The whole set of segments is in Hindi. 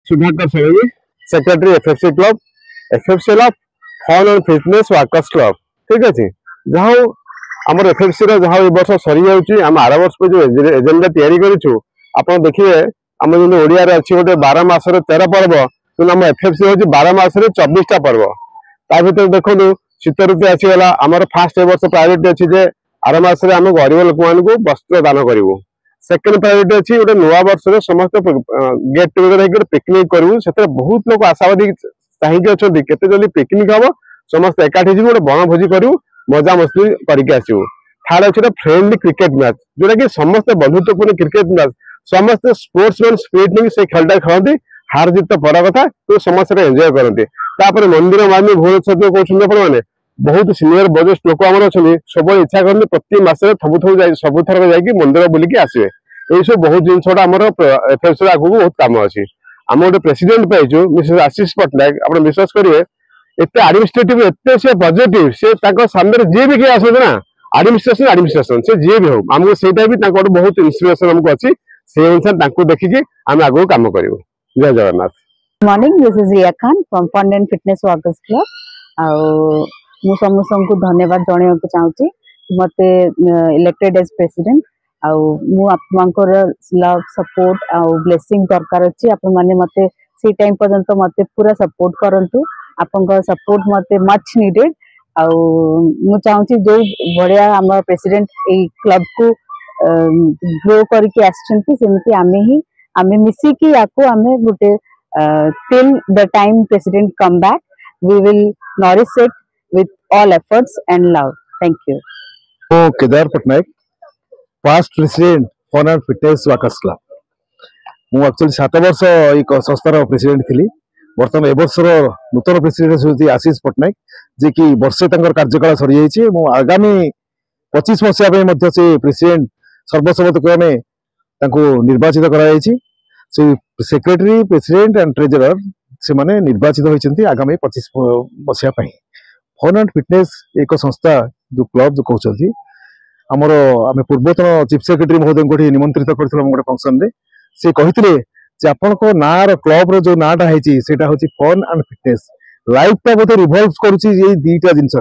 Sudhakar Sevi secretary FFC club FFC ला fun and fitness workers club ठीक अच्छे जहाँ आम एफएफसी जहाँ वर्ष सरी जाम आर वर्ष पे जो एजेंडा तैयारी करूँ आप देखिए आम जो ओडिया अच्छी गोटे 12 मासर 13 पर्व कि आम एफएफसी हूँ 12 मासर 24टा पर्व ता भर देखो शीत ऋतु आसीगला आमर फास्ट ए वर्ष प्रायोरिटी अच्छी जे आर मसरे आम गरीब लोक मान वस्त्र दान करूँ सेकेंड प्रायोरिटी अच्छी गोटे नुआ वर्ष समस्त गेट टुगेदर होकर पिकनिक करूँ से बहुत लोग आशावादी चाहिए अच्छा केते जल्दी पिकनिक हम समस्त एकाठी जी गोटे बनभोजी करूँ मजा मस्ती करके आसू थर्ड अच्छे फ्रेंडली क्रिकेट मैच जोटा कि समस्त बंधुत्वपूर्ण क्रिकेट मैच समस्त स्पोर्ट्समैन स्पिरिट नहीं से खेलटा खेलती हार जीत तो बड़ा कथा तो समस्त एंजॉय करते मंदिर मानी भुवनेश्वर कहते बहुत सीनियर बयोज्येष्ठ लोक आम अच्छा सब इच्छा करते प्रति मसरे सबुथर जाकि मंदिर बुलिकी आसवे ये सब बहुत जिनसा आम एफएफसी आगे बहुत कम अच्छी आम गोटे प्रेसिडेंट पाइचु मिसेस आशीष पट्टनायक आप विश्वास करेंगे एत आडमिनिस्ट्रेटिव एत से पॉजिटिव से सामने जी भी किए आसते ना आडमिनिस्ट्रेशन से जी भी हो आमको सेटा भी बहुत इन्स्पिरेशन आमको अच्छी से अनुसार देखिकी आम आगे कम करूँ जय Jagannath morning this is Riya Khan from fun and fitness workers club मु समस्त को धन्यवाद जणाइବାକୁ चाहूची मते इलेक्टेड एज प्रेसिडेंट मु आपनकर लव सपोर्ट ब्लेसिंग दरकार अछि आपन माने मते सी टाइम पर्यंत मते पूरा सपोर्ट करंतु आपनकर सपोर्ट मते मच नीडेड मु चाहूची जो बढ़िया हमर प्रेसिडेंट ए क्लब को ग्रो करके आछंती सेमती आमे मिसी की याको आमे गुटे till the time president come back we will nourish it with all efforts and love thank you Kedar Patnaik past president fun and fitness workers club मु एक्चुअली 7 वर्ष एक संस्थार प्रेसिडेंट थी बर्तमान ए वर्षर नूतन प्रेसिडेंट होती आशीष पटनायक जे कि वर्षे कार्यकाल सरी जाइए आगामी 25 मसीहा से प्रेसिडेंट सर्वसम्मत क्रमे निर्वाचित कर सेक्रेटरी प्रेसिडेंट एंड ट्रेजरर से माने निर्वाचित होती आगामी 25 मसीहा फन एंड फिटनेस एक संस्था जो क्लब जो कहते आमर आम पूर्वतन चीफ सेक्रेटरी महोदय को निमंत्रित कर गोटे फंक्शन रे से कहते आपण ना क्लब रो जो नाटा है फन एंड फिटनेस लाइफ टा बोधे रिभल्व करुच्ची दीटा जिनस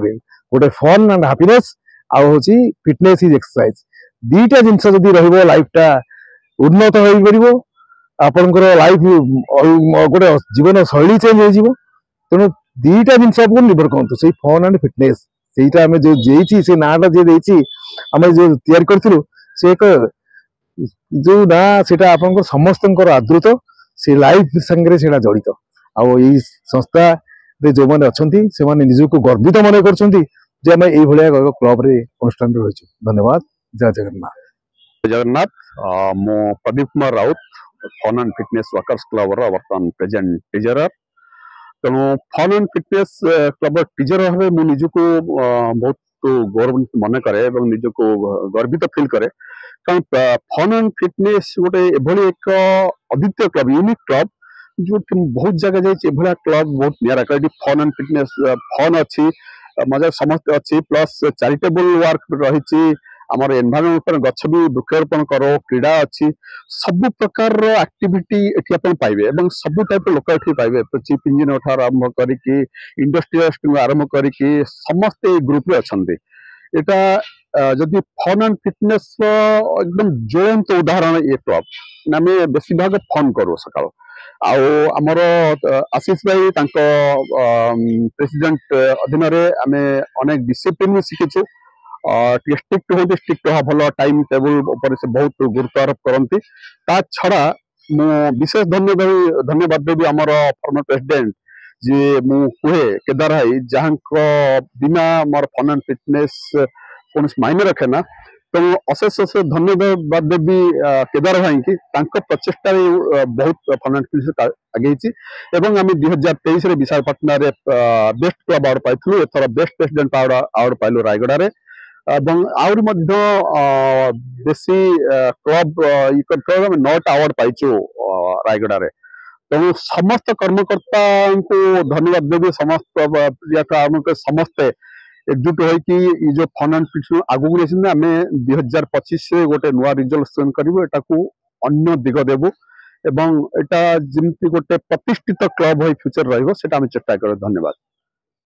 गोटे फन एंड हैप्पीनेस आउ हूँ फिटनेस इज एक्सरसाइज दीटा जिनस जदि रहिबो लाइफ टा उन्नत हो परिबो आपनकर लाइफ गोटे जीवन शैली चेंज हो तेणु दीटा जिनस आपको निर्भर करते से फन एंड फिटनेस से आम जो देती से नाटा जी आम जो तैयारी करूँ से एक जो ना से समस्त आदृत से लाइफ संगे से जड़ित आउ संस्था जो मैंने अच्छा से निजक गर्वित मन कर क्लब रे अनुष्ठान रही धन्यवाद जय जगन्नाथ जगन्नाथ मो Pradeep Kumar Rout fun and fitness workers club बर्तमान प्रेजेंट टीचर तेणु fun and fitness club teacher भाव मुझे निजक बहुत गौरवान्वित मन करे निजक गर्वित फिल करे कारण फन एंड फिटनेस गोटे एभली एक अद्वितीय क्लब यूनिक क्लब जो बहुत जगह जाइए क्लब बहुत निरा फन एंड फिटनेस फन अच्छी मजा समस्त अच्छी प्लस चैरिटेबल वर्क रही आमर एनवायरनमेंट पर गछ भी वृक्षारोपण करो क्रीड़ा अच्छी सब प्रकार एक्टिविटी एठी अपन पाइबे एवं सब टाइप लोक एठी पाइबे चीफ इंजीनियर ठार आरंभ करिकी इंडस्ट्रियलिस्ट आरंभ करिकी समस्त ग्रुप रे अछंती एटा जदि फन एंड फिटनेस एकदम ज्वलंत उदाहरण ये क्लब आम बेसी भाग फन करू सकाळ आमर आशीष भाई प्रेसिडेंट अधीन आम अनेक डिसिप्लिन शिखिचु स्ट्रिक्ट होते स्ट्रिक्ट हाँ भल टाइम टेबल से बहुत गुरुत्व आरोप करती ता छड़ा मु विशेष धन्यवाद देवी आमर फॉर्मर प्रेसिडेंट जी मु कहे केदार भाई जहाँ बिना मोर फन एंड फिटनेस कौन मायने रखे ना तेणु अशेष अशेष धन्यवाद देवी केदार भाई की प्रचेषा बहुत फन एंड फिटनेस आगे आम 2023 विशाखापटना बेस्ट क्लब अवार्ड पाइलु एथर बेस्ट प्रेसिडेंट अवार्ड पाइलु रायगड़ा आहरी बेसी क्लब ये 9टा अवार्ड पाइचु रायगड़ा तेणु समस्त कर्मकर्ता को धन्यवाद देवी समस्त समस्ते एकजुट हो जो फन एंड फिटनेस आगू आम 2025 से गोटे नुआ रिजल्यूशन करूँ एटा अन्य दिग देवु एवं एटा जेमती गोटे प्रतिष्ठित क्लब हो फ्यूचर रहिबो सेटा हम चेष्टा करू। धन्यवाद।